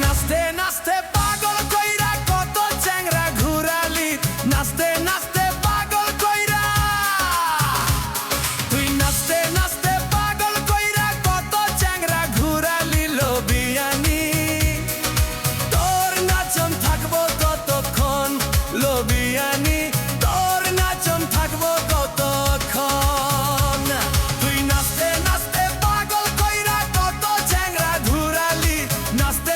নাচতে নাচতে পাগল কইরা কত চ্যাংরা ঘুরালি, নাচতে নাচতে পাগল কইরা। তুই নাচতে নাচতে পাগল কইরা কত চ্যাংরা ঘুরালি লবিয়ানি। তোর নাচন থাকবো কতক্ষণ লবিয়ানি, তোর নাচন থাকবো কতক্ষণ। তুই নাচতে নাচতে পাগল কইরা কত চ্যাংরা ঘুরালি, নাচতে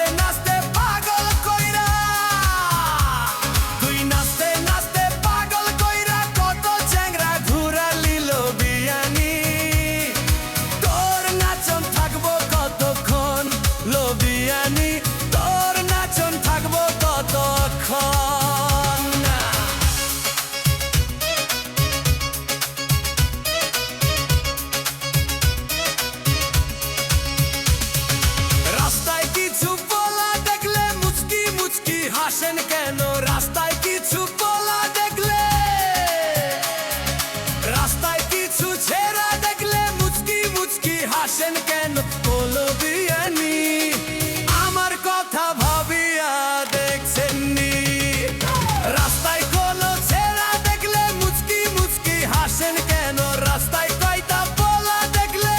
লবিয়ানি, তোর নাচন থাকবো কতক্ষণ। রাস্তায় কিছু পোলা দেখলে মুচকি মুচকি হাসেন কেন? রাস্তায় কিছু পোলা দেখলে, রাস্তায় কিছু ছেঁড়া দেখলে মুচকি মুচকি হাসেন কেন? লবিয়ানি আমার কথা ভাবিয়া দেখছেননি? রাস্তায় কোনো ছেঁড়া দেখলে মুচকি মুচকি হাসেন কেন? রাস্তায় কয়টা পোলা দেখলে,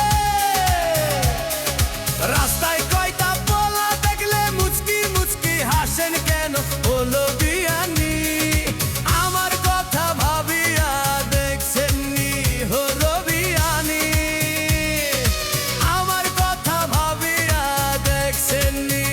রাস্তায় কয়টা পোলা দেখলে মুচকি মুচকি হাসেন কেন? ও লবিয়ানি আমার কথা ভাবিয়া দেখছেননি? হো লবিয়ানি আমার কথা ভাবিয়া দেখছেননি?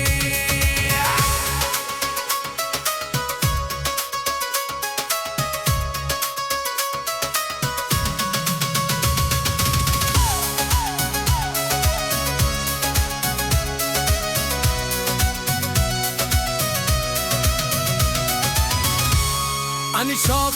আমি শখ